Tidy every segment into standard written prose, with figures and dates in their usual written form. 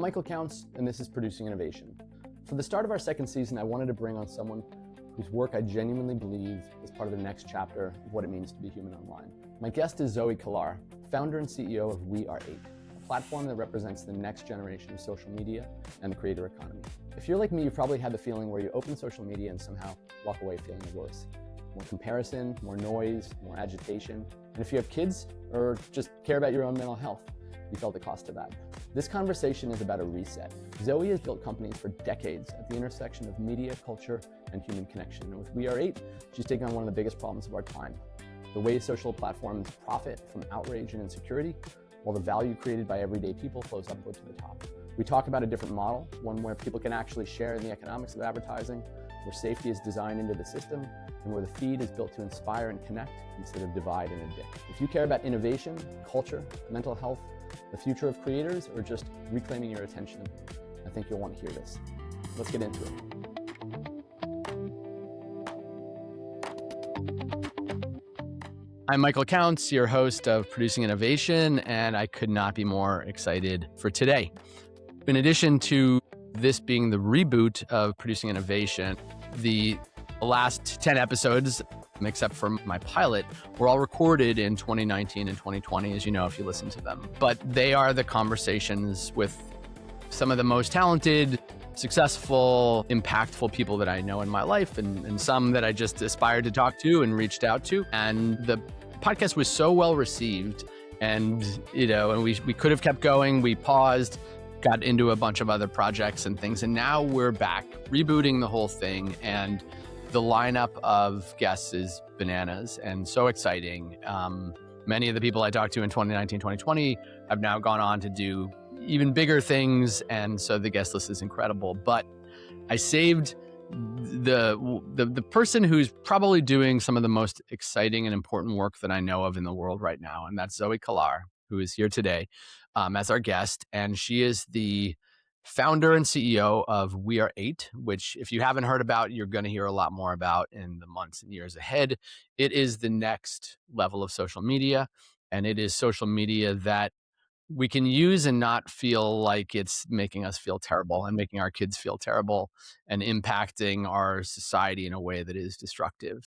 I'm Michael Counts, and this is Producing Innovation. For the start of our second season, I wanted to bring on someone whose work I genuinely believe is part of the next chapter of what it means to be human online. My guest is Zoe Kalar, founder and CEO of We Are 8, a platform that represents the next generation of social media and the creator economy. If you're like me, you've probably had the feeling where you open social media and somehow walk away feeling worse. More comparison, more noise, more agitation. And if you have kids or just care about your own mental health, you felt the cost of that. This conversation is about a reset. Zoe has built companies for decades at the intersection of media, culture, and human connection. And with We Are 8, she's taken on one of the biggest problems of our time: the way social platforms profit from outrage and insecurity, while the value created by everyday people flows upward to the top. We talk about a different model, one where people can actually share in the economics of advertising, where safety is designed into the system, and where the feed is built to inspire and connect instead of divide and addict. If you care about innovation, culture, mental health, the future of creators, or just reclaiming your attention, I think you'll want to hear this. Let's get into it. I'm Michael Counts, your host of Producing Innovation, and I could not be more excited for today. In addition to this being the reboot of Producing Innovation, the last 10 episodes, except for my pilot, were all recorded in 2019 and 2020, as you know, if you listen to them. But they are the conversations with some of the most talented, successful, impactful people that I know in my life, and some that I just aspired to talk to and reached out to. And the podcast was so well received, and we could have kept going. We paused, got into a bunch of other projects and things, and now we're back rebooting the whole thing. And the lineup of guests is bananas and so exciting. Many of the people I talked to in 2019, 2020 have now gone on to do even bigger things, and so the guest list is incredible. But I saved the person who's probably doing some of the most exciting and important work that I know of in the world right now, and that's Zoe Kalar, who is here today as our guest. And she is the founder and CEO of We Are 8, which, if you haven't heard about, you're going to hear a lot more about in the months and years ahead. It is the next level of social media, and it is social media that we can use and not feel like it's making us feel terrible and making our kids feel terrible and impacting our society in a way that is destructive.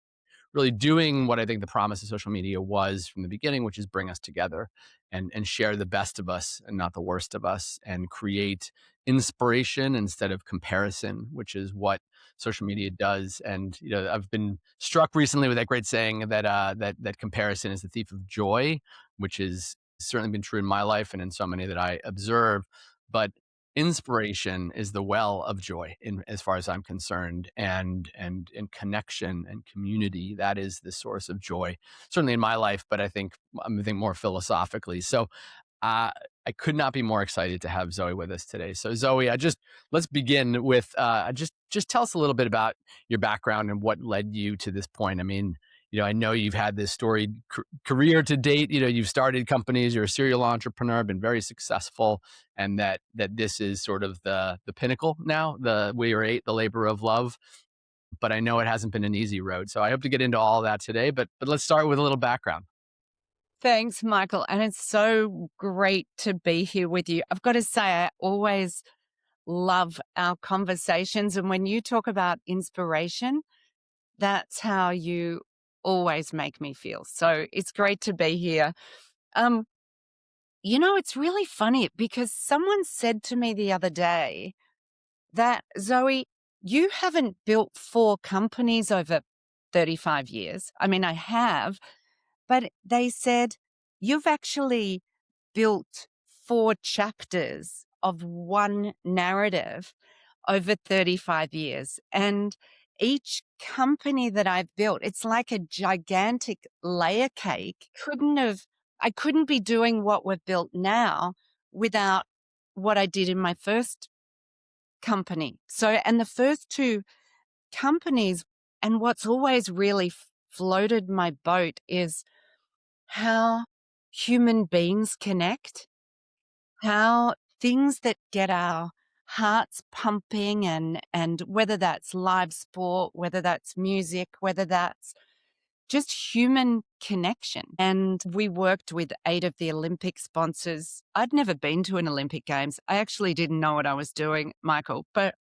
Really doing what I think the promise of social media was from the beginning, which is bring us together and share the best of us and not the worst of us, and create inspiration instead of comparison, which is what social media does. And I've been struck recently with that great saying that that comparison is the thief of joy, which has certainly been true in my life and in so many that I observe. But inspiration is the well of joy, as far as I'm concerned, and connection and community. That is the source of joy, certainly in my life, but I think more philosophically. So I could not be more excited to have Zoe with us today. So Zoe, let's begin with just tell us a little bit about your background and what led you to this point. I mean, I know you've had this storied career to date. You've started companies, you're a serial entrepreneur, been very successful, and that this is sort of the pinnacle now, the We Are 8, the labor of love. But I know it hasn't been an easy road. So I hope to get into all that today, but let's start with a little background. Thanks, Michael. And it's so great to be here with you. I've got to say, I always love our conversations. And when you talk about inspiration, that's how you always make me feel. So it's great to be here. It's really funny because someone said to me the other day that, Zoe, you haven't built 4 companies over 35 years. I mean, I have, but they said you've actually built 4 chapters of one narrative over 35 years. And each company that I've built, it's like a gigantic layer cake. I couldn't be doing what we've built now without what I did in my first company. So, and the first 2 companies, and what's always really floated my boat is how human beings connect, how things that get our hearts pumping, and whether that's live sport, whether that's music, whether that's just human connection. And we worked with 8 of the Olympic sponsors. I'd never been to an Olympic Games. I actually didn't know what I was doing, Michael, but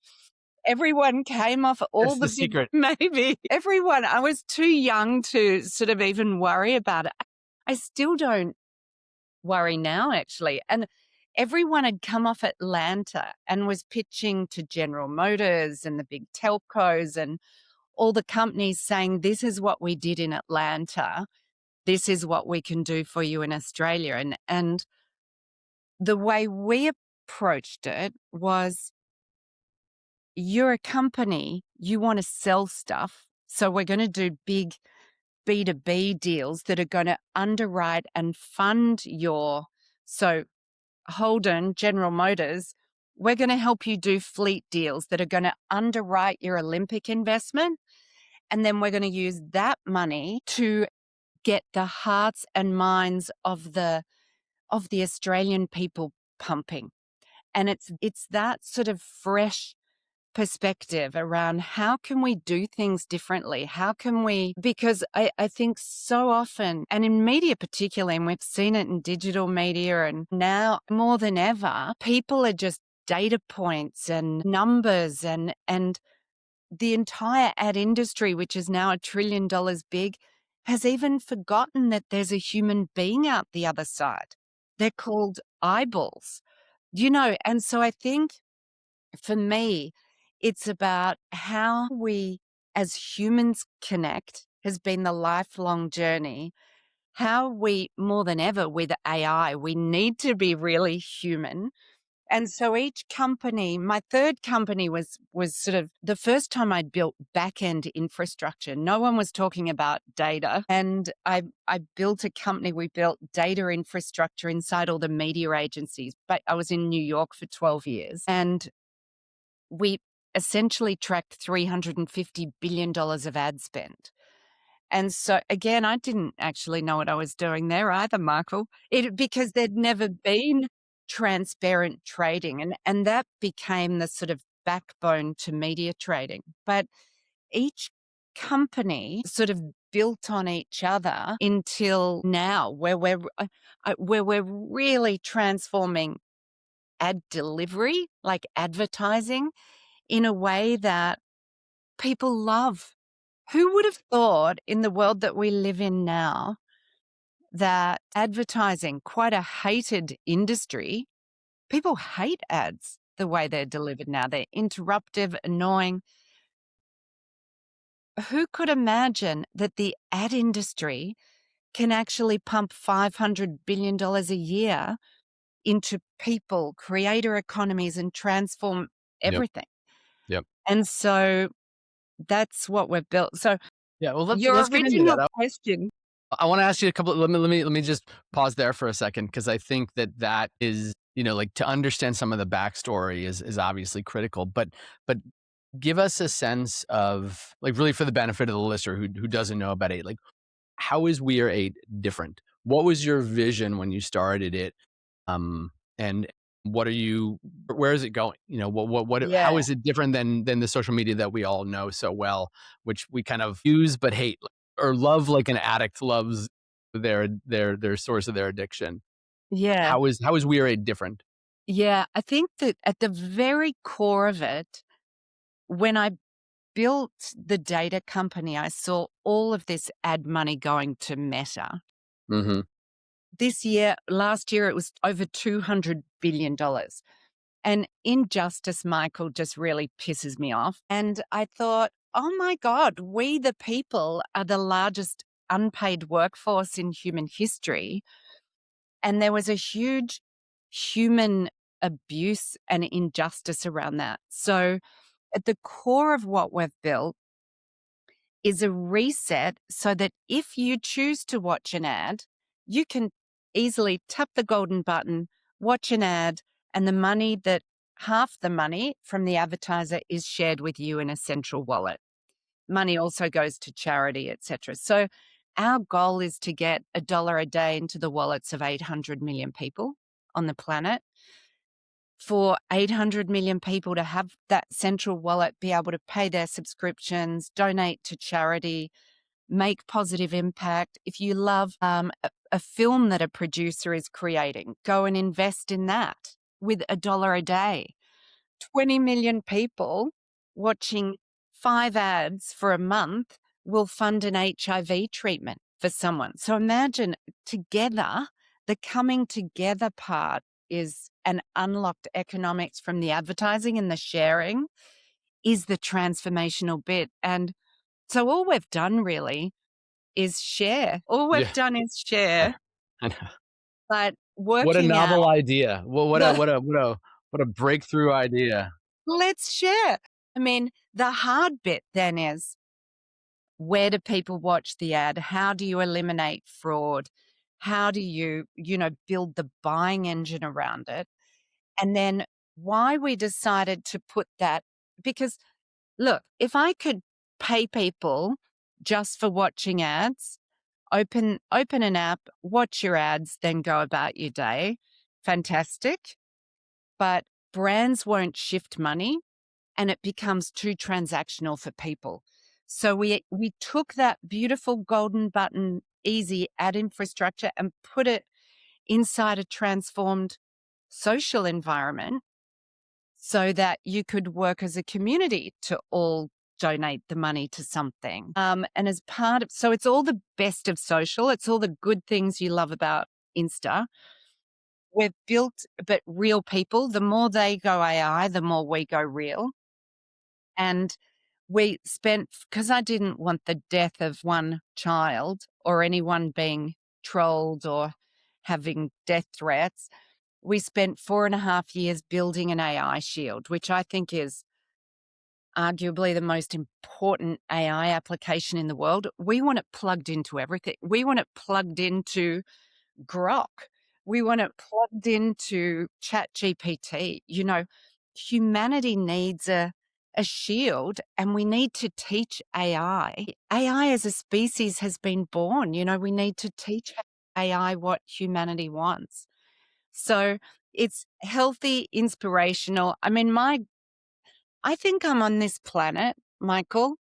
everyone came off all That's the the big secret. maybe. Everyone. I was too young to sort of even worry about it. I still don't worry now, actually. And everyone had come off Atlanta and was pitching to General Motors and the big telcos and all the companies saying, this is what we did in Atlanta. This is what we can do for you in Australia. And the way we approached it was, you're a company, you want to sell stuff. So we're going to do big B2B deals that are going to underwrite and fund so Holden, General Motors, we're going to help you do fleet deals that are going to underwrite your Olympic investment. And then we're going to use that money to get the hearts and minds of the Australian people pumping. And it's that sort of fresh perspective around how can we do things differently? How can we, because I think so often, and in media particularly, and we've seen it in digital media and now more than ever, people are just data points and numbers and the entire ad industry, which is now $1 trillion big, has even forgotten that there's a human being out the other side. They're called eyeballs, and so I think for me, it's about how we as humans connect has been the lifelong journey. How we, more than ever with AI, we need to be really human. And so each company, my third company was sort of the first time I'd built back-end infrastructure. No one was talking about data. And I built a company, we built data infrastructure inside all the media agencies. But I was in New York for 12 years. And we essentially tracked $350 billion of ad spend. And so, again, I didn't actually know what I was doing there either, Michael, because there'd never been transparent trading. And that became the sort of backbone to media trading. But each company sort of built on each other until now, where we're really transforming ad delivery, like advertising, in a way that people love. Who would have thought in the world that we live in now that advertising, quite a hated industry, people hate ads the way they're delivered now. They're interruptive, annoying. Who could imagine that the ad industry can actually pump $500 billion a year into people, creator economies, and transform Yep. everything? Yep. And so that's what we've built. So Yeah. Well, your let's get into original that. question. I want to ask you a couple. Let me just pause there for a second, because I think that is, like, to understand some of the backstory is obviously critical. But give us a sense of, like, really for the benefit of the listener who doesn't know about it, like, how is We Are Eight different? What was your vision when you started it? And where is it going? How Yeah. is it different than the social media that we all know so well, which we kind of use but hate, or love like an addict loves their source of their addiction? Yeah. How is We Are Eight different? Yeah. I think that at the very core of it, when I built the data company, I saw all of this ad money going to Meta. Mhm. Last year, it was over $200 billion. And injustice, Michael, just really pisses me off. And I thought, oh my God, we the people are the largest unpaid workforce in human history. And there was a huge human abuse and injustice around that. So at the core of what we've built is a reset so that if you choose to watch an ad, you can easily tap the golden button, watch an ad, and half the money from the advertiser is shared with you in a central wallet. Money also goes to charity, etc. So our goal is to get $1 a day into the wallets of 800 million people on the planet. For 800 million people to have that central wallet, be able to pay their subscriptions, donate to charity, make positive impact. If you love a film that a producer is creating, go and invest in that with $1 a day. 20 million people watching 5 ads for a month will fund an HIV treatment for someone. So imagine together, the coming together part is an unlocked economics from the advertising and the sharing is the transformational bit. And so all we've done really is share. All we've Yeah. done is share, I know. but What a working out novel idea. Well, what a the what a what a what a breakthrough idea. let's share. I mean, the hard bit then is where do people watch the ad? How do you eliminate fraud? How do you build the buying engine around it? And then why we decided to put that because look, if I could pay people just for watching ads, open an app, watch your ads, then go about your day, fantastic. But brands won't shift money and it becomes too transactional for people. So we took that beautiful golden button, easy ad infrastructure and put it inside a transformed social environment so that you could work as a community to all donate the money to something. And as part of, so it's all the best of social. It's all the good things you love about Insta. We've built, but real people, the more they go AI, the more we go real. And we spent, because I didn't want the death of one child or anyone being trolled or having death threats, we spent 4.5 years building an AI shield, which I think is arguably the most important AI application in the world. We want it plugged into everything. We want it plugged into Grok. We want it plugged into ChatGPT. Humanity needs a shield and we need to teach AI. AI as a species has been born. We need to teach AI what humanity wants. So it's healthy, inspirational. I mean, I think I'm on this planet, Michael,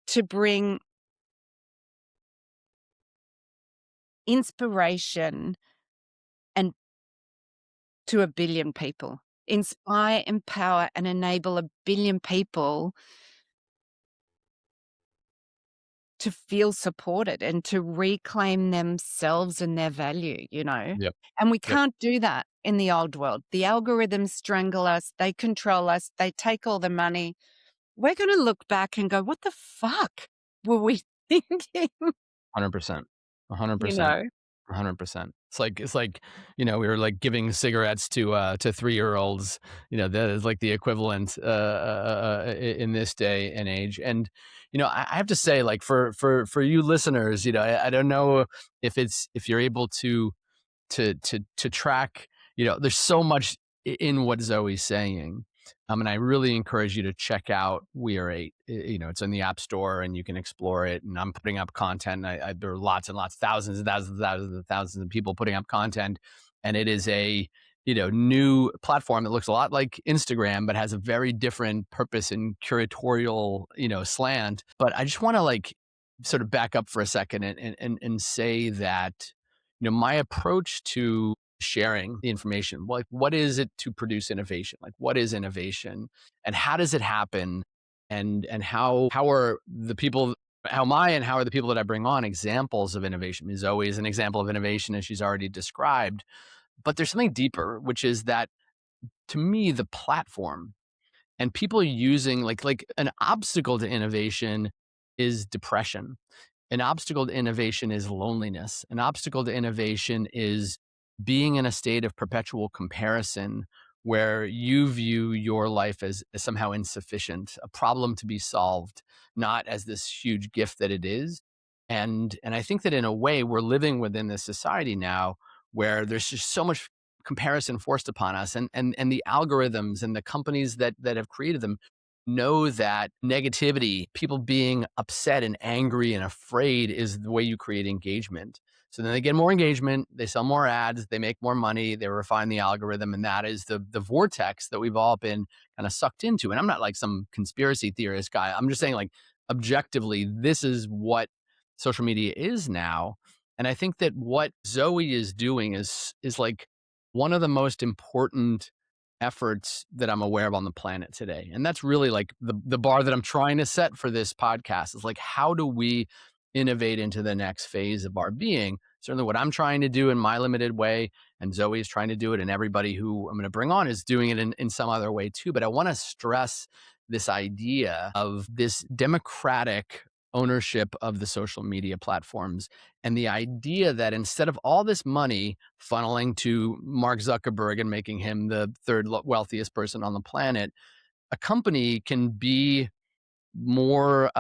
to bring inspiration and to 1 billion people. Inspire, empower, and enable 1 billion people to feel supported and to reclaim themselves and their value. Yep. And we Yep. can't do that in the old world. The algorithms strangle us, they control us, they take all the money. We're going to look back and go, what the fuck were we thinking? 100%. you 100%. know? 100%. It's like, we were like giving cigarettes to 3-year-olds. That is like the equivalent in this day and age. And I have to say, like for you listeners, I don't know if you're able to track. There's so much in what Zoe's saying. And I really encourage you to check out We Are Eight. It's in the App Store and you can explore it. And I'm putting up content. There are lots and lots, thousands and thousands and thousands and thousands of people putting up content. And it is a new platform that looks a lot like Instagram, but has a very different purpose and curatorial slant. But I just want to like sort of back up for a second and say that my approach to sharing the information, like what is it to produce innovation? Like what is innovation and how does it happen? And how are the people, how am I and how are the people that I bring on examples of innovation? Is always an example of innovation as she's already described. But there's something deeper, which is that to me, the platform and people using like an obstacle to innovation is depression. An obstacle to innovation is loneliness. An obstacle to innovation is being in a state of perpetual comparison where you view your life as somehow insufficient, a problem to be solved, not as this huge gift that it is. And I think that in a way we're living within this society now where there's just so much comparison forced upon us and the algorithms and the companies that have created them know that negativity, people being upset and angry and afraid is the way you create engagement. So then they get more engagement, they sell more ads, they make more money, they refine the algorithm, and that is the vortex that we've all been kind of sucked into. And I'm not like some conspiracy theorist guy. I'm just saying like objectively, this is what social media is now. And I think that what Zoe is doing is like one of the most important efforts that I'm aware of on the planet today. And that's really like the bar that I'm trying to set for this podcast is like, how do we innovate into the next phase of our being? Certainly what I'm trying to do in my limited way, and Zoe is trying to do it, and everybody who I'm going to bring on is doing it in some other way too. But I want to stress this idea of this democratic ownership of the social media platforms, and the idea that instead of all this money funneling to Mark Zuckerberg and making him the third wealthiest person on the planet, a company can be more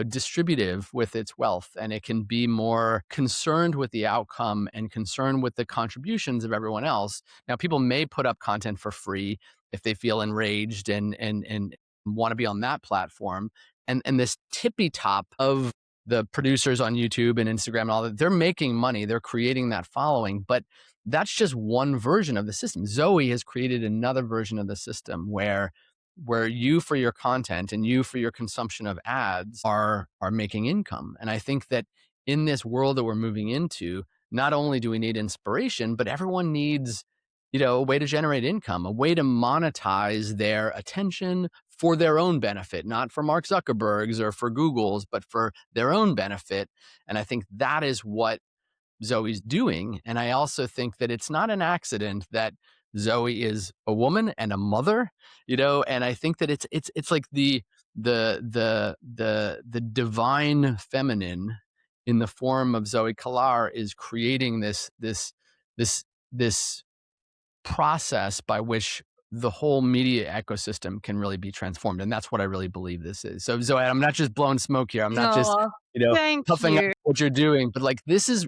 distributive with its wealth, and it can be more concerned with the outcome and concerned with the contributions of everyone else. Now, people may put up content for free if they feel enraged and want to be on that platform. And this tippy top of the producers on YouTube and Instagram and all that, they're making money, they're creating that following, but that's just one version of the system. Zoe has created another version of the system where you for your content and you for your consumption of ads are making income. And I think that in this world that we're moving into, not only do we need inspiration, but everyone needs, a way to generate income, a way to monetize their attention for their own benefit, not for Mark Zuckerberg's or for Google's, but for their own benefit. And I think that is what Zoe's doing. And I also think that it's not an accident that Zoe is a woman and a mother, and I think that it's like the divine feminine in the form of Zoe Kalar is creating this process by which the whole media ecosystem can really be transformed. And that's what I really believe this is. So Zoe, I'm not just blowing smoke here. I'm not just, Oh, thank puffing up you. what you're doing, but like, this is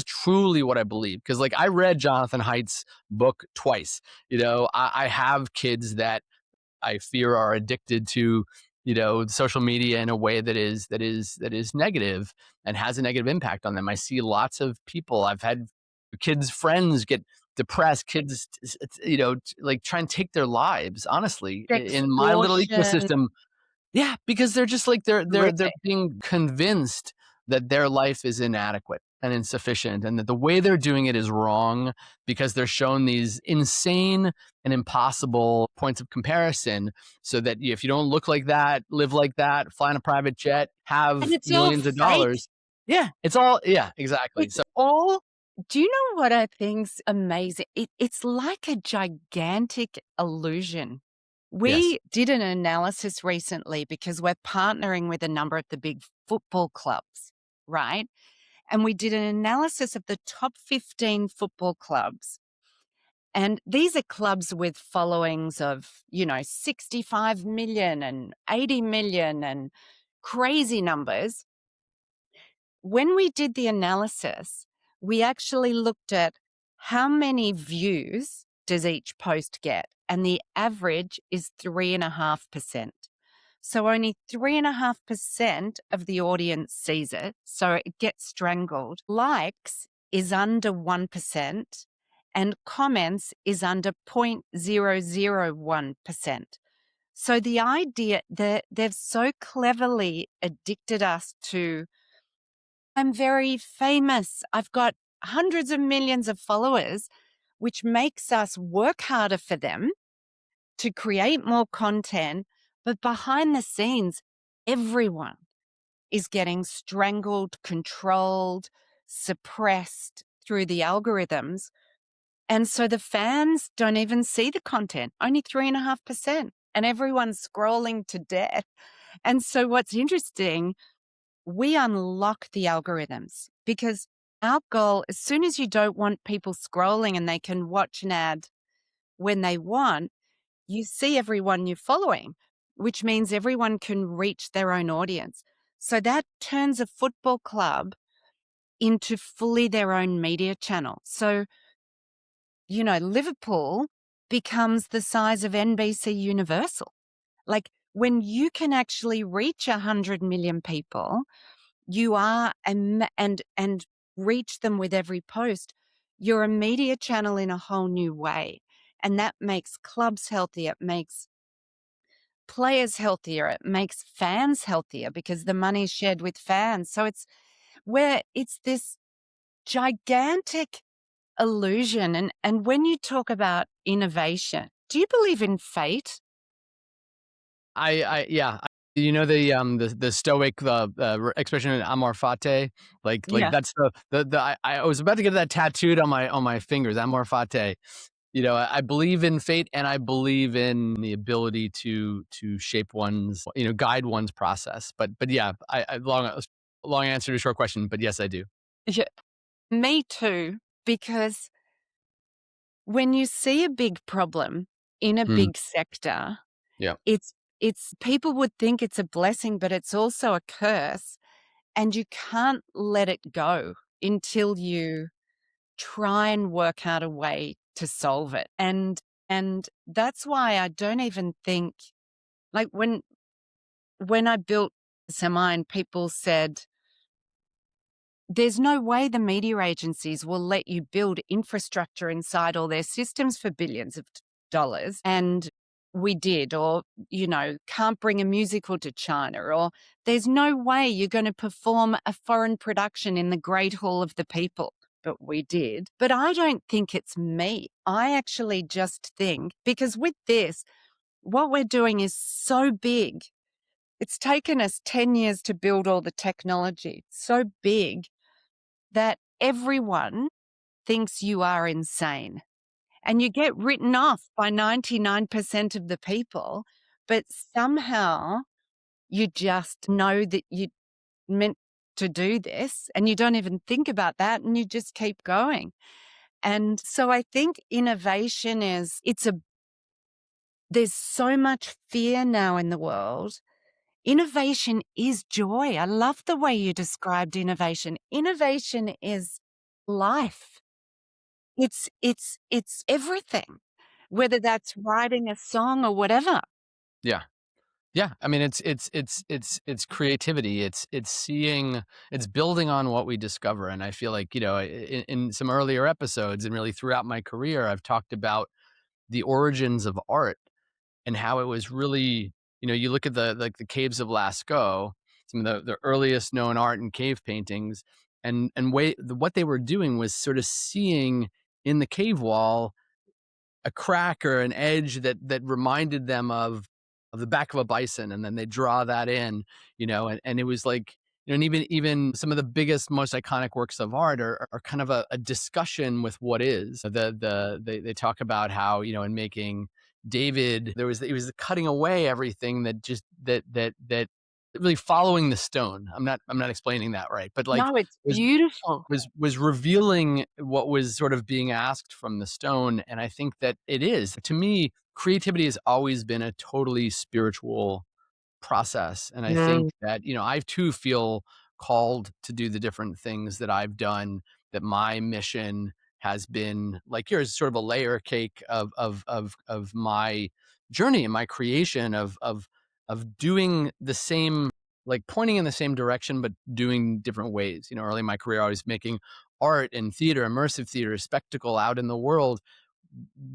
truly what I believe. Cause like I read Jonathan Haidt's book twice. I have kids that I fear are addicted to, social media in a way that is negative and has a negative impact on them. I see lots of people. I've had kids' friends get depressed, kids, like try and take their lives. Honestly, in my little Extortion. ecosystem, yeah, because they're just like they're Terrific. being convinced that their life is inadequate and insufficient, and that the way they're doing it is wrong because they're shown these insane and impossible points of comparison. So that if you don't look like that, live like that, fly on a private jet, And have it's all millions of fake. dollars, yeah, it's all yeah, exactly. It's So all do you know what I think's amazing? It's like a gigantic illusion. yes, We did an analysis recently because we're partnering with a number of the big football clubs, right? And we did an analysis of the top 15 football clubs. And these are clubs with followings of, 65 million and 80 million and crazy numbers. When we did the analysis, we actually looked at how many views does each post get, and the average is 3.5%. So only 3.5% of the audience sees it, so it gets strangled. Likes is under 1%, and comments is under 0.001%. So the idea that they've so cleverly addicted us to I'm very famous. I've got hundreds of millions of followers, which makes us work harder for them to create more content. But behind the scenes, everyone is getting strangled, controlled, suppressed through the algorithms. And so the fans don't even see the content, only 3.5%. And everyone's scrolling to death. And so what's interesting we unlock the algorithms because our goal, as soon as you don't want people scrolling and they can watch an ad when they want, you see everyone you're following, which means everyone can reach their own audience. So that turns a football club into fully their own media channel. So, Liverpool becomes the size of NBC Universal. Like when you can actually reach 100 million people, you are and reach them with every post, you're a media channel in a whole new way. And that makes clubs healthy. It makes players healthier. It makes fans healthier because the money's shared with fans. So it's this gigantic illusion. And when you talk about innovation, do you believe in fate? Yeah. You know the Stoic expression amor fati, like Yeah. that's I was about to get that tattooed on my fingers, amor fati. You know, I believe in fate, and I believe in the ability to shape one's, guide one's process. But yeah, I long answer to a short question, but yes, I do. Yeah. Me too, because when you see a big problem in a Mm, big sector, yeah. it's people would think it's a blessing, but it's also a curse, and you can't let it go until you try and work out a way to solve it. And that's why I don't even think, like, when I built Semi and people said, there's no way the media agencies will let you build infrastructure inside all their systems for billions of dollars. And we did, or, can't bring a musical to China, or there's no way you're going to perform a foreign production in the Great Hall of the People. But we did. But I don't think it's me. I actually just think, because with this, what we're doing is so big. It's taken us 10 years to build all the technology. It's so big that everyone thinks you are insane, and you get written off by 99% of the people, but somehow you just know that you meant to do this and you don't even think about that and you just keep going. And so I think innovation there's so much fear now in the world. Innovation is joy. I love the way you described innovation. Innovation is life. It's everything, whether that's writing a song or whatever. Yeah. Yeah, I mean, it's creativity. It's seeing, it's building on what we discover. And I feel like, in some earlier episodes and really throughout my career, I've talked about the origins of art and how it was really, you look at the caves of Lascaux, some of the earliest known art and cave paintings, and what they were doing was sort of seeing in the cave wall a crack or an edge that reminded them of the back of a bison, and then they draw that in, and it was like, and even some of the biggest, most iconic works of art are kind of a discussion with what is. They talk about how, in making David, he was cutting away everything that just that really following the stone. I'm not explaining that right, but like No, it's was beautiful. was revealing what was sort of being asked from the stone. And I think that it is, to me, creativity has always been a totally spiritual process. And I think Mm. that, I too feel called to do the different things that I've done, that my mission has been like yours, sort of a layer cake of my journey and my creation of doing the same, like pointing in the same direction, but doing different ways. Early in my career, I was making art and theater, immersive theater, spectacle out in the world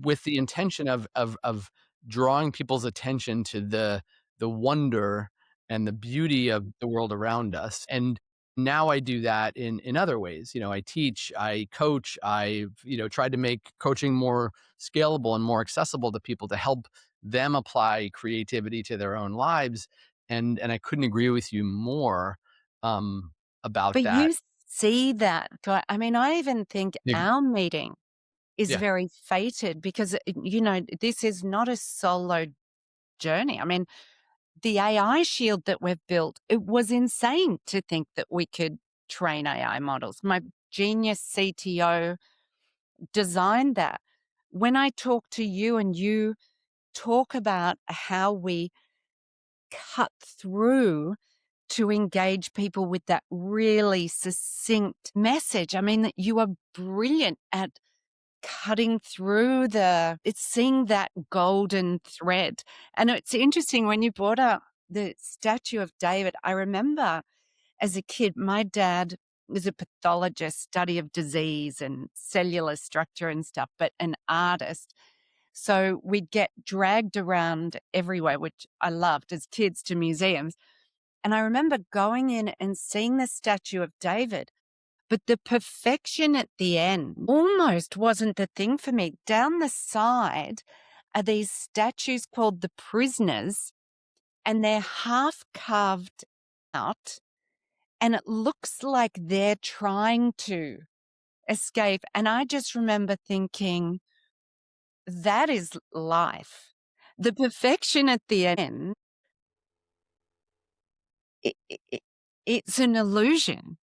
with the intention of drawing people's attention to the wonder and the beauty of the world around us. And now I do that in other ways. I teach, I coach, I've, tried to make coaching more scalable and more accessible to people to help them apply creativity to their own lives. And I couldn't agree with you more um, about But that. you see that. I mean, I even think Yeah. our meeting is Yeah. very fated because, this is not a solo journey. I mean, the AI shield that we've built, it was insane to think that we could train AI models. My genius CTO designed that. When I talk to you and you talk about how we cut through to engage people with that really succinct message. I mean, that you are brilliant at cutting through it's seeing that golden thread. And it's interesting when you brought up the statue of David. I remember as a kid, my dad was a pathologist, study of disease and cellular structure and stuff, but an artist. So we'd get dragged around everywhere, which I loved as kids, to museums. And I remember going in and seeing the statue of David, but the perfection at the end almost wasn't the thing for me. Down the side are these statues called the prisoners, and they're half carved out, and it looks like they're trying to escape. And I just remember thinking, that is life. The perfection at the end, it it's an illusion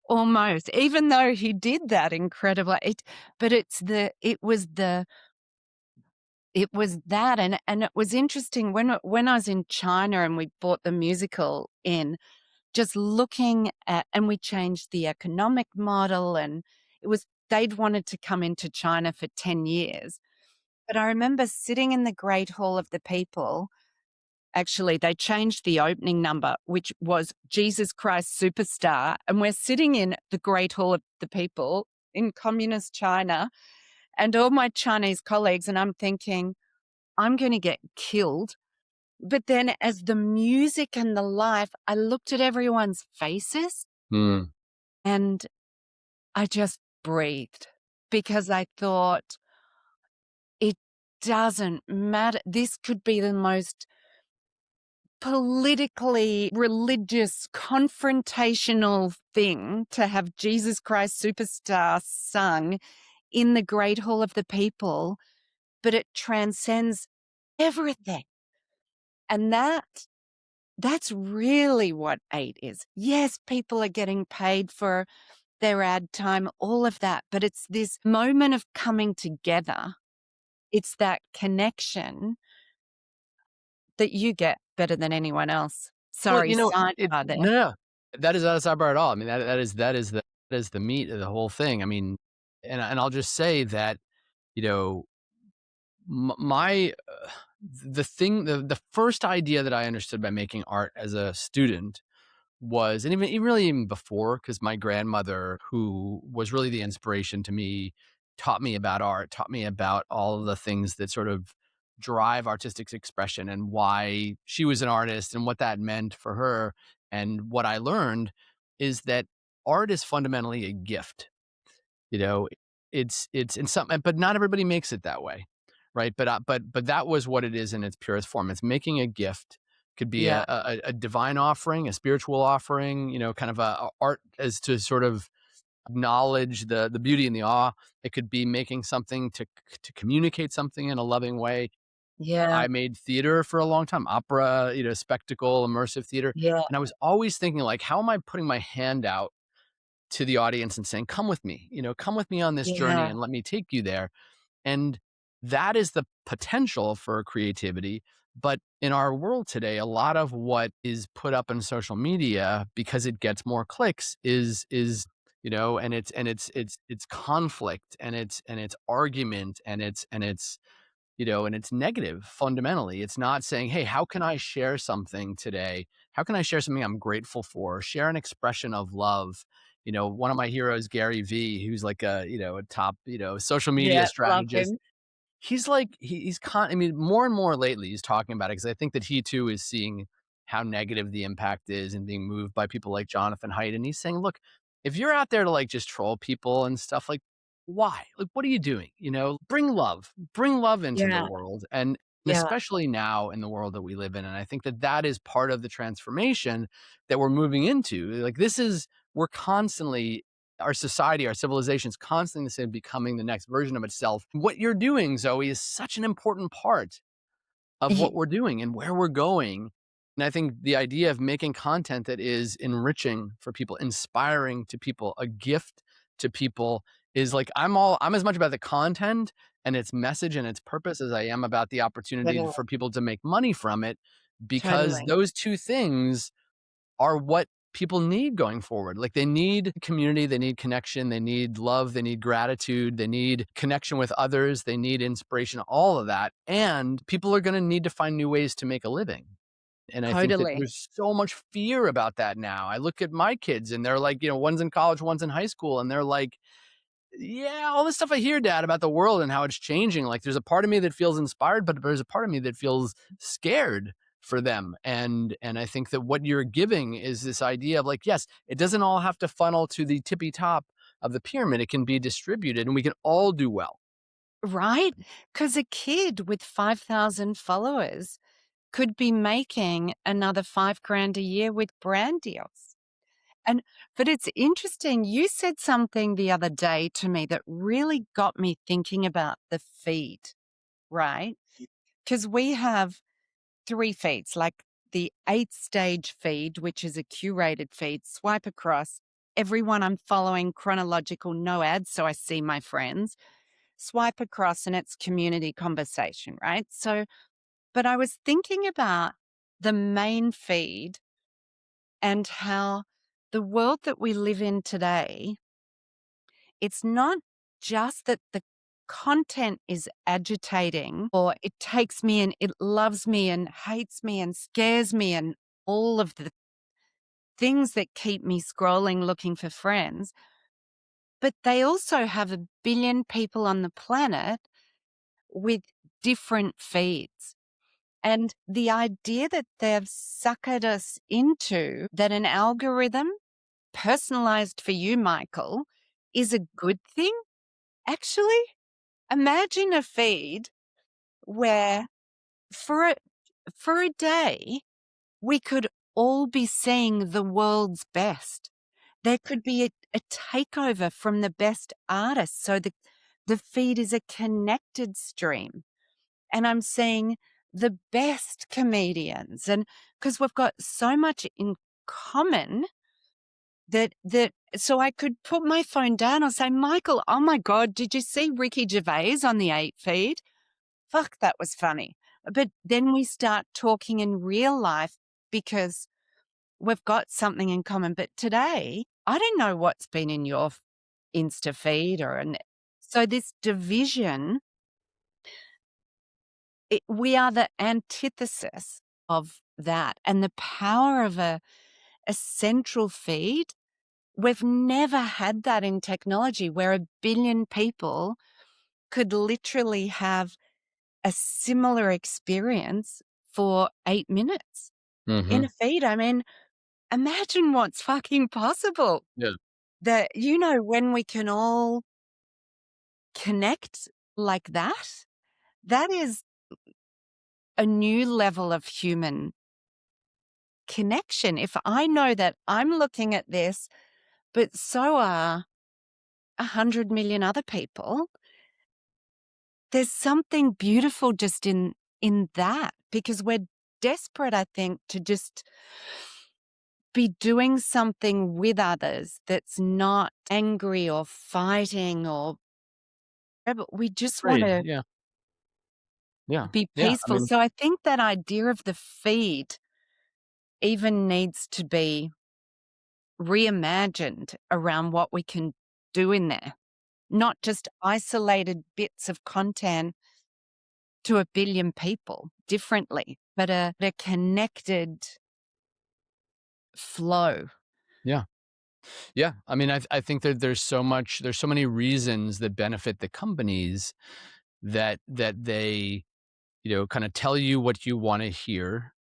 almost, even though he did that incredible but it was that, and it was interesting when I was in China and we bought the musical in, just looking at and we changed the economic model, and they'd wanted to come into China for 10 years. But I remember sitting in the Great Hall of the People. Actually, they changed the opening number, which was Jesus Christ Superstar, and we're sitting in the Great Hall of the People in communist China, and all my Chinese colleagues, and I'm thinking, "I'm gonna get killed." But then as the music and the life, I looked at everyone's faces Mm. and I just breathed because I thought, "It doesn't matter. This could be the most politically religious, confrontational thing to have Jesus Christ Superstar sung in the Great Hall of the People, but it transcends everything." And that's really what eight is. Yes, people are getting paid for their ad time, all of that, but it's this moment of coming together. It's that connection that you get better than anyone else. Well, Sorry, it sidebar there. no, no, that is not a sidebar at all. I mean, that is the meat of the whole thing. I mean, and I'll just say that, you know, my the first idea that I understood by making art as a student was, and even really even before, because my grandmother, who was really the inspiration to me, taught me about art, taught me about all of the things that sort of drive artistic expression and why she was an artist and what that meant for her. And what I learned is that art is fundamentally a gift. You know, it's in some, but not everybody makes it that way, right? But that was what it is in its purest form. It's making a gift. Could be Yeah, a divine offering, a spiritual offering, kind of a art as to sort of acknowledge the beauty and the awe. It could be making something to communicate something in a loving way. yeah, I made theater for a long time, opera, spectacle, immersive theater, yeah, and I was always thinking like, how am I putting my hand out to the audience and saying, "Come with me, come with me on this journey yeah, and let me take you there." And that is the potential for creativity. But in our world today, a lot of what is put up in social media because it gets more clicks and it's conflict and it's argument and it's negative fundamentally. It's not saying, "Hey, how can I share something today? How can I share something I'm grateful for? Share an expression of love." One of my heroes, Gary V, who's like a top, social media yeah, love strategist. him. He's like I mean, more and more lately he's talking about it because I think that he too is seeing how negative the impact is and being moved by people like Jonathan Haidt. And he's saying, look, if you're out there to like just troll people and stuff, like why? Like, what are you doing? Bring love into the Yeah, world. And yeah, especially now in the world that we live in. And I think that that is part of the transformation that we're moving into. Like, we're constantly our society, our civilization is constantly saying becoming the next version of itself. What you're doing, Zoe, is such an important part of what we're doing and where we're going. And I think the idea of making content that is enriching for people, inspiring to people, a gift to people is like I'm as much about the content and its message and its purpose as I am about the opportunity totally, for people to make money from it, because totally, those two things are what people need going forward. Like, they need community, they need connection, they need love, they need gratitude, they need connection with others, they need inspiration, all of that. And people are going to need to find new ways to make a living. And I think that totally. there's so much fear about that now. I look at my kids and they're like, one's in college, one's in high school, and they're like, yeah, all the stuff I hear, Dad, about the world and how it's changing. Like, there's a part of me that feels inspired, but there's a part of me that feels scared for them. And I think that what you're giving is this idea of like, yes, it doesn't all have to funnel to the tippy top of the pyramid. It can be distributed, and we can all do well. Right? Because a kid with 5,000 followers could be making another 5 grand a year with brand deals. And but it's interesting, you said something the other day to me that really got me thinking about the feed, right? Because we have 3 feeds, like the 8 stage feed, which is a curated feed, swipe across, everyone I'm following chronological, no ads, so I see my friends. Swipe across and it's community conversation, right? So, but I was thinking about the main feed and how the world that we live in today, it's not just that the content is agitating or it takes me and it loves me and hates me and scares me and all of the things that keep me scrolling looking for friends, but they also have 1 billion people on the planet with different feeds. And the idea that they've suckered us into that an algorithm personalized for you, Michael, is a good thing. Actually, imagine a feed where for a, for a day, we could all be seeing the world's best. There could be a takeover from the best artists. So the feed is a connected stream. And I'm seeing the best comedians. And because we've got so much in common that so I could put my phone down and say, Michael, oh my God, did you see Ricky Gervais on the 8 feed? Fuck, that was funny. But then we start talking in real life because we've got something in common. But today, I don't know what's been in your Insta feed so this division, we are the antithesis of that. And the power of a central feed, we've never had that in technology where 1 billion people could literally have a similar experience for 8 minutes in Hmm. a feed. I mean, imagine what's fucking possible. Yeah. That, when we can all connect like that, that is a new level of human connection. If I know that I'm looking at this, but so are 100 million other people, there's something beautiful just in that because we're desperate, I think, to just be doing something with others that's not angry or fighting or but we just want Great. to Yeah. Yeah. be Yeah. I peaceful. mean, So I think that idea of the feed even needs to be reimagined around what we can do in there, not just isolated bits of content to 1 billion people differently, but a connected flow. yeah. Yeah. I mean, I think that there's so many reasons that benefit the companies that they, kind of tell you what you want to hear,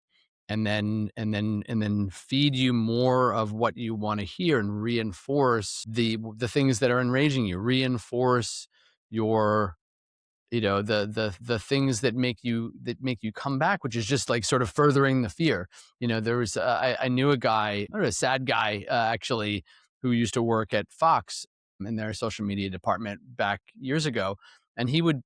and then feed you more of what you want to hear and reinforce the things that are enraging you, reinforce your, the things that make you come back, which is just like sort of furthering the fear. There was I knew a guy, or a sad guy, actually, who used to work at Fox in their social media department back years ago, and he would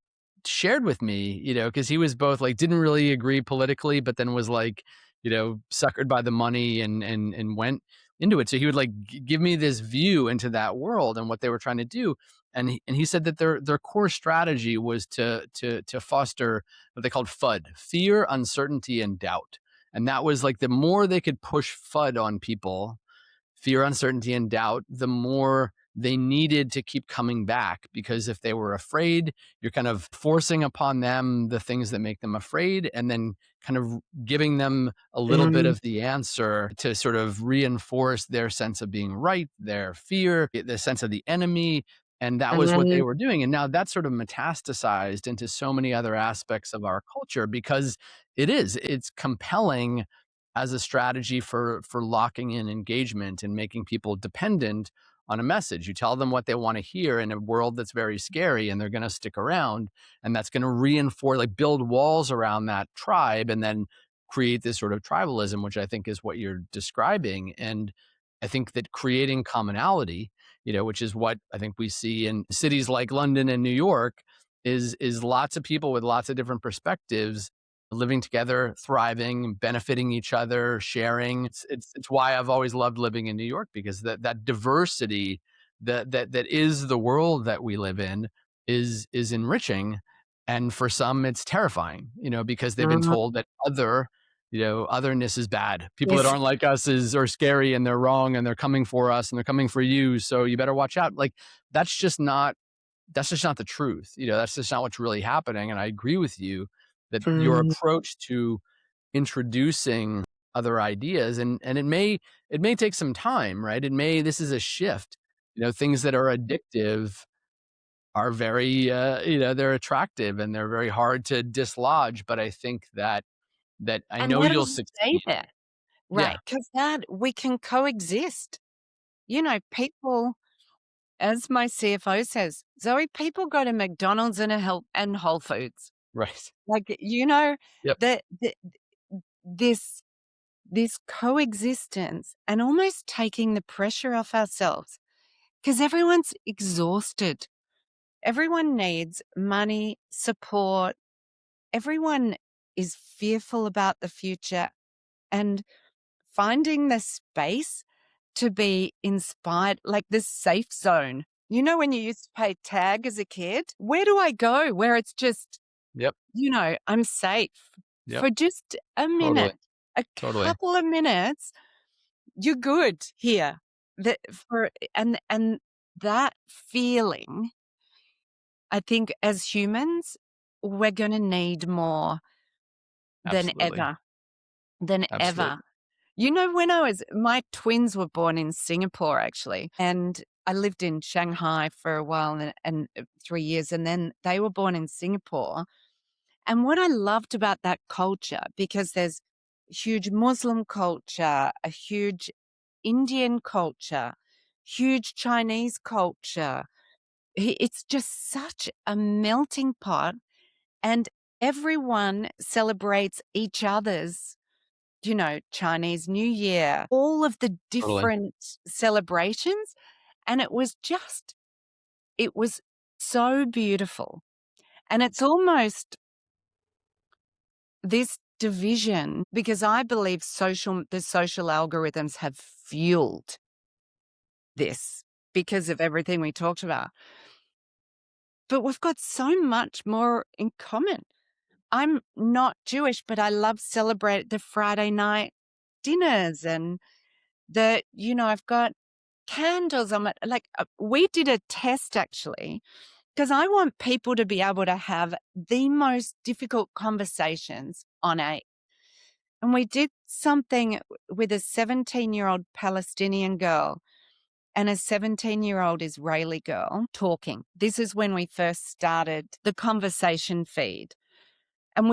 shared with me, because he was both like didn't really agree politically, but then was like, suckered by the money and went into it. So he would like give me this view into that world and what they were trying to do, and he said that their core strategy was to foster what they called FUD, fear, uncertainty, and doubt. And that was like the more they could push FUD on people, fear, uncertainty, and doubt, the more they needed to keep coming back. Because if they were afraid, you're kind of forcing upon them the things that make them afraid, and then kind of giving them a little bit Mm. of the answer to sort of reinforce their sense of being right, their fear, the sense of the enemy. And that was what they Mhm. were doing. And now that's sort of metastasized into so many other aspects of our culture because it's compelling as a strategy for locking in engagement and making people dependent on a message. You tell them what they want to hear in a world that's very scary and they're going to stick around, and that's going to reinforce, like, build walls around that tribe and then create this sort of tribalism, which I think is what you're describing. And I think that creating commonality, which is what I think we see in cities like London and New York, is lots of people with lots of different perspectives living together, thriving, benefiting each other, sharing. It's why I've always loved living in New York, because that diversity that is the world that we live in is enriching. And for some it's terrifying, because they've been Mhm. told that otherness is bad. People that Yes. aren't like us are scary and they're wrong and they're coming for us and they're coming for you. So you better watch out. Like, that's just not that's just not the truth. That's just not what's really happening. And I agree with you that your Mm. approach to introducing other ideas, and it may take some time, right? This is a shift. Things that are addictive are very they're attractive and they're very hard to dislodge. But I think that I And know that'll you'll stay succeed. there, Yeah, right? Because that we can coexist. People, as my CFO says, "Zoe, people go to McDonald's and Whole Foods." right. Like, Yep, that this this coexistence and almost taking the pressure off ourselves, because everyone's exhausted. Everyone needs money, support. Everyone is fearful about the future, and finding the space to be inspired, like this safe zone. When you used to play tag as a kid? Where do I go where it's just, yep, I'm safe yep. for just a Totally, minute, a totally. couple of minutes? You're good here. That for and that feeling, I think as humans, we're gonna need more than Absolutely, ever, than absolutely. ever. When my twins were born in Singapore, actually, and I lived in Shanghai for a while and 3 years, and then they were born in Singapore. And what I loved about that culture, because there's huge Muslim culture, a huge Indian culture, huge Chinese culture. It's just such a melting pot, and everyone celebrates each other's, Chinese New Year, all of the Totally. different celebrations. And it was so beautiful. And it's almost this division, because I believe the social algorithms have fueled this because of everything we talked about. But we've got so much more in common. I'm not Jewish, but I love celebrate the Friday night dinners, and I've got candles on it. Like, we did a test actually, because I want people to be able to have the most difficult conversations on a and we did something with a 17-year-old Palestinian girl and a 17-year-old Israeli girl talking. This is when we first started the conversation feed. And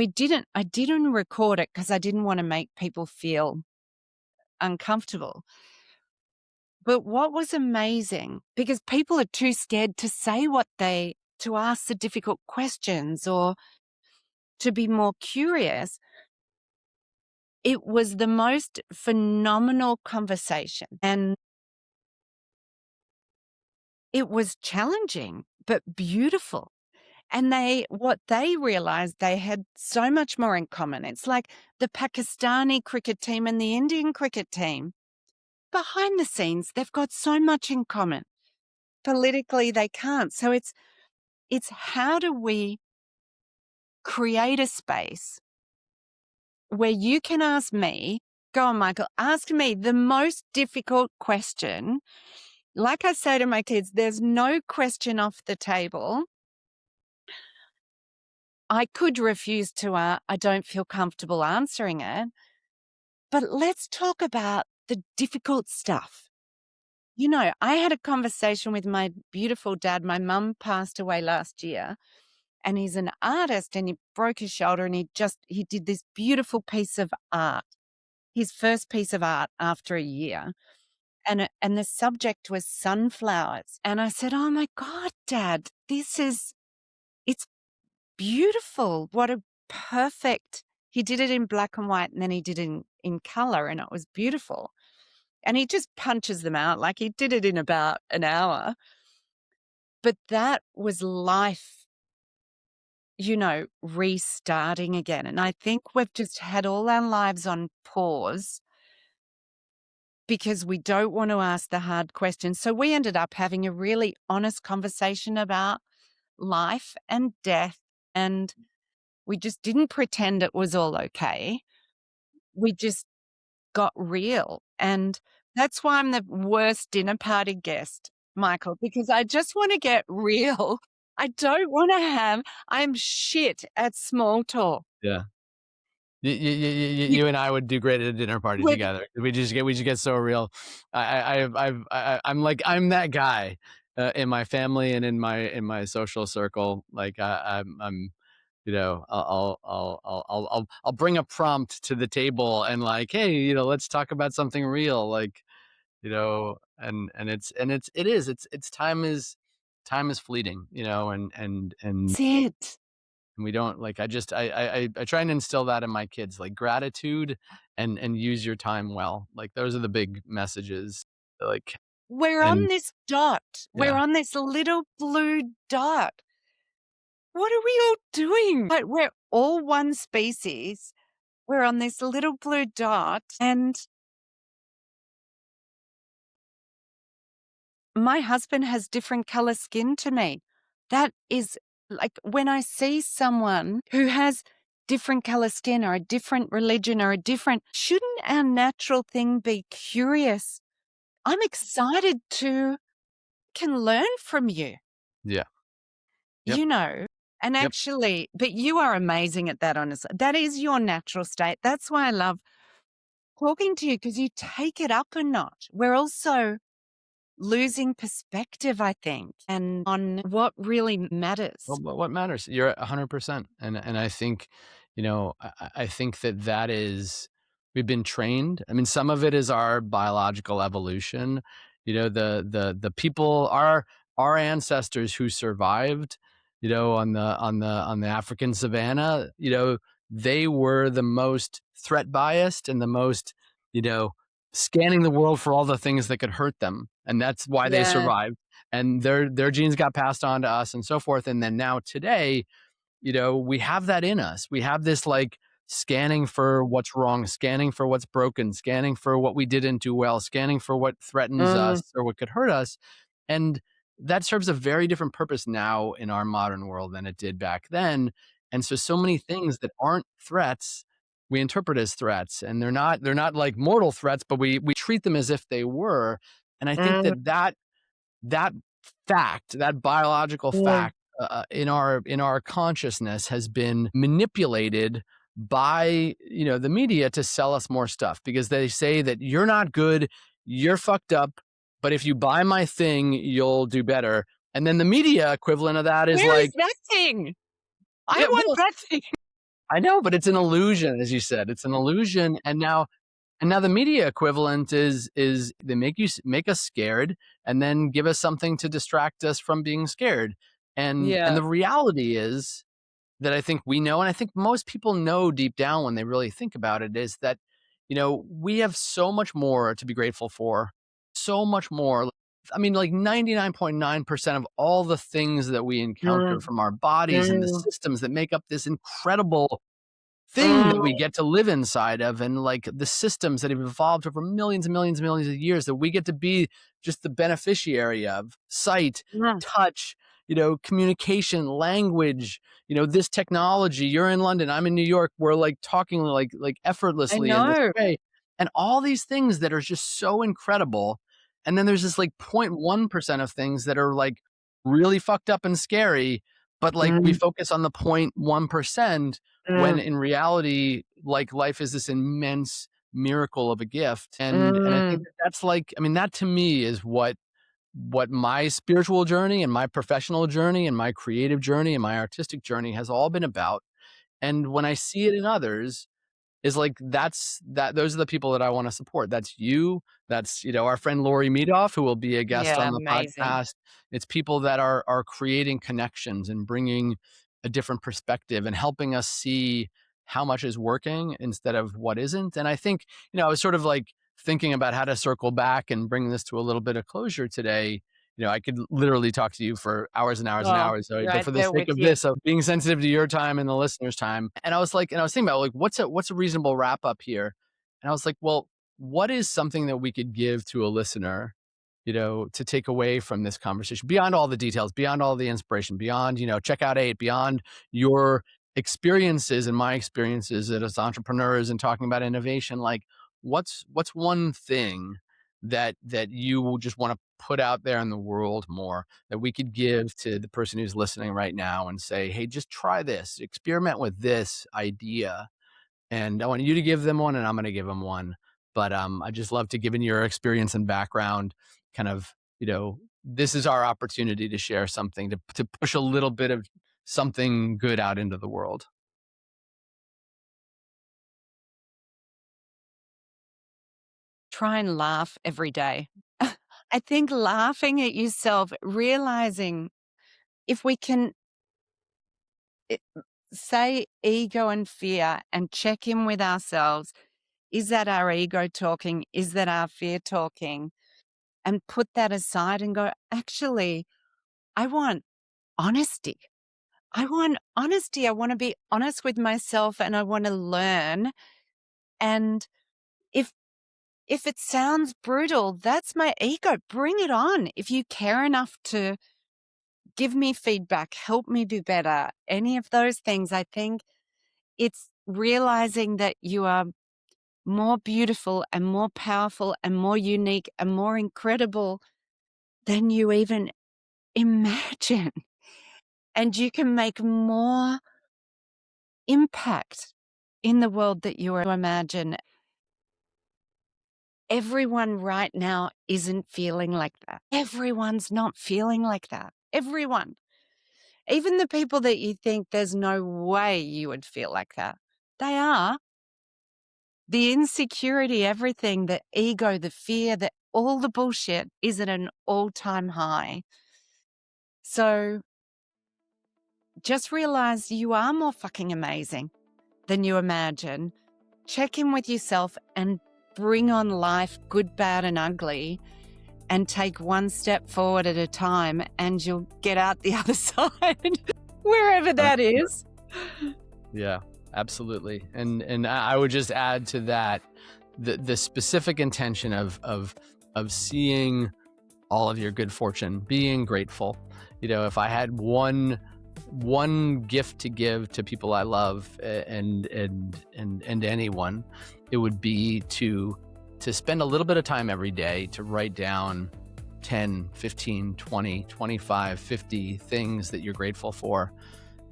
I didn't record it because I didn't want to make people feel uncomfortable. But what was amazing, because people are too scared to say to ask the difficult questions or to be more curious, it was the most phenomenal conversation. And it was challenging, but beautiful. And what they realized, they had so much more in common. It's like the Pakistani cricket team and the Indian cricket team. Behind the scenes, they've got so much in common. Politically, they can't. So it's how do we create a space where you can ask me, go on, Michael, ask me the most difficult question. Like I say to my kids, there's no question off the table. I could refuse to, I don't feel comfortable answering it, but let's talk about the difficult stuff. I had a conversation with my beautiful dad. My mum passed away last year, and he's an artist, and he broke his shoulder, and he did this beautiful piece of art, his first piece of art after a year. And the subject was sunflowers. And I said, "Oh my God, Dad, it's beautiful. What a perfect." He did it in black and white, and then he did it in color, and it was beautiful. And he just punches them out. Like, he did it in about an hour. But that was life, restarting again. And I think we've just had all our lives on pause because we don't want to ask the hard questions. So we ended up having a really honest conversation about life and death. And we just didn't pretend it was all okay. We just got real. And that's why I'm the worst dinner party guest, Michael, because I just want to get real. I'm shit at small talk. Yeah. You- You and I would do great at a dinner party with- together. We just get so real. I'm that guy in my family and in my social circle. Like I'm I'll bring a prompt to the table and like, hey, let's talk about something real. Like, and it's time is fleeting, and That's it. we don't like, I try and instill that in my kids, like gratitude and use your time well. Like those are the big messages. Like, We're on and this dot. We're yeah. on this little blue dot. What are we all doing? Like, we're all one species. We're on this little blue dot. And my husband has different color skin to me. That is like when I see someone who has different color skin or a different religion or shouldn't our natural thing be curious? I'm excited to can learn from you. Yeah. Yep. you know, and Yep. actually, but you are amazing at that, honestly. That is your natural state. That's why I love talking to you because you take it up a notch. We're also losing perspective, I think, and on what really matters. Well, what matters? You're at 100%. And I think, I think that is, we've been trained. I mean, some of it is our biological evolution. The people, our ancestors who survived, on the African savannah, they were the most threat biased and the most, you know, scanning the world for all the things that could hurt them. And that's why they Yeah. survived, and their genes got passed on to us and so forth. And then now today, we have that in us. We have this like scanning for what's wrong, scanning for what's broken, scanning for what we didn't do well, scanning for what threatens Mm, us or what could hurt us. And that serves a very different purpose now in our modern world than it did back then. And so many things that aren't threats we interpret as threats, and they're not like mortal threats, but we treat them as if they were. And I think mm, that fact, that biological mm. fact, in our consciousness has been manipulated by the media to sell us more stuff, because they say that you're not good, you're fucked up, but if you buy my thing, you'll do better. And then the media equivalent of that is Where is like, that thing? I yeah, want well, that thing. I know, but it's an illusion, as you said. It's an illusion, and now the media equivalent is they make us scared and then give us something to distract us from being scared. And Yeah. the reality is that I think we know, and I think most people know deep down when they really think about it, is that we have so much more to be grateful for, so much more. I mean, like 99.9% of all the things that we encounter Mm, from our bodies and the mm, systems that make up this incredible thing that we mm. get to live inside of, and like the systems that have evolved over millions and millions and millions of years that we get to be just the beneficiary of: sight, Mm. touch, communication, language, this technology. You're in London, I'm in New York, we're like talking like I effortlessly in this know. way, and all these things that are just so incredible. And then there's this like 0.1% of things that are like really fucked up and scary, but like we Mm, focus on the 0.1%, when mm. in reality, like, life is this immense miracle of a gift. And I think that's like, I mean, that to me is what my spiritual journey and my professional journey and my creative journey and my artistic journey has all been about. And when I see it in others, is like, those are the people that I want to support. That's you. That's, our friend Lori Meadoff, who will be a guest Yeah, on the amazing. podcast. It's people that are creating connections and bringing a different perspective and helping us see how much is working instead of what isn't. And I think, I was sort of like thinking about how to circle back and bring this to a little bit of closure today. I could literally talk to you for hours and hours and Oh, hours. So, but right for the there sake with of you. this, of being sensitive to your time and the listeners' time, and I was thinking about like, what's a reasonable wrap up here? And I was like, well, what is something that we could give to a listener, to take away from this conversation beyond all the details, beyond all the inspiration, beyond, check out 8, beyond your experiences and my experiences as entrepreneurs and talking about innovation? Like, what's one thing that you just want to put out there in the world more, that we could give to the person who's listening right now and say, hey, just try this, experiment with this idea, and I want you to give them one and I'm going to give them one. But I just love to, given your experience and background, kind of, this is our opportunity to share something, to push a little bit of something good out into the world. Try and laugh every day. I think laughing at yourself, realizing if we can it, say ego and fear and check in with ourselves, is that our ego talking? Is that our fear talking? And put that aside and go, actually, I want honesty. I want honesty. I want to be honest with myself and I want to learn. And if if it sounds brutal, that's my ego. Bring it on. If you care enough to give me feedback, help me do better, any of those things, I think it's realizing that you are more beautiful and more powerful and more unique and more incredible than you even imagine. And you can make more impact in the world that you imagine. Everyone right now isn't feeling like that. Everyone's not feeling like that. Everyone. Even the people that you think there's no way you would feel like that, they are. The insecurity, everything, the ego, the fear, all the bullshit is at an all-time high. So just realize you are more fucking amazing than you imagine. Check in with yourself and bring on life, good, bad, and ugly, and take one step forward at a time, and you'll get out the other side, wherever that is. Yeah, absolutely. And I would just add to that the specific intention of seeing all of your good fortune, being grateful. If I had one gift to give to people I love, and anyone, it would be to spend a little bit of time every day to write down 10, 15, 20, 25, 50 things that you're grateful for.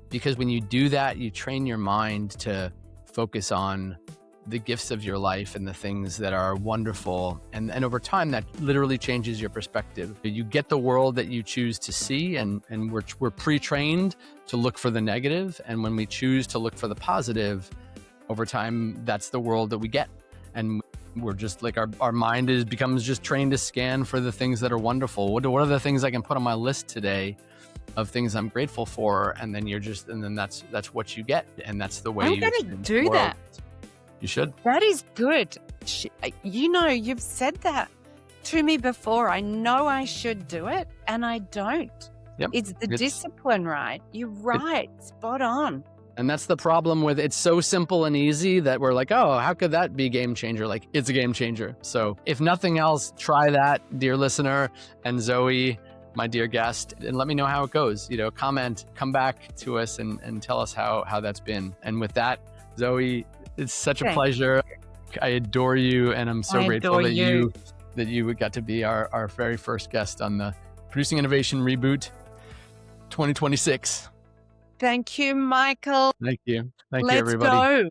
Because when you do that, you train your mind to focus on the gifts of your life and the things that are wonderful. And over time, that literally changes your perspective. You get the world that you choose to see, and we're pre-trained to look for the negative. And when we choose to look for the positive, over time, that's the world that we get. And we're just like, our mind becomes just trained to scan for the things that are wonderful. What are the things I can put on my list today of things I'm grateful for? And then that's what you get. And that's the way I'm going to do that. You should. That is good. You've said that to me before. I know I should do it, and I don't. Yep. It's discipline, right? You're right. Spot on. And that's the problem with it's so simple and easy that we're like, oh, how could that be a game changer? Like, it's a game changer. So if nothing else, try that, dear listener. And Zoe, my dear guest, and let me know how it goes. Comment, come back to us and tell us how that's been. And with that, Zoe, it's such a pleasure. I adore you, and I'm so grateful that you got to be our very first guest on the Producing Innovation Reboot 2026. Thank you, Michael. Thank you. Thank you, Let's everybody. go.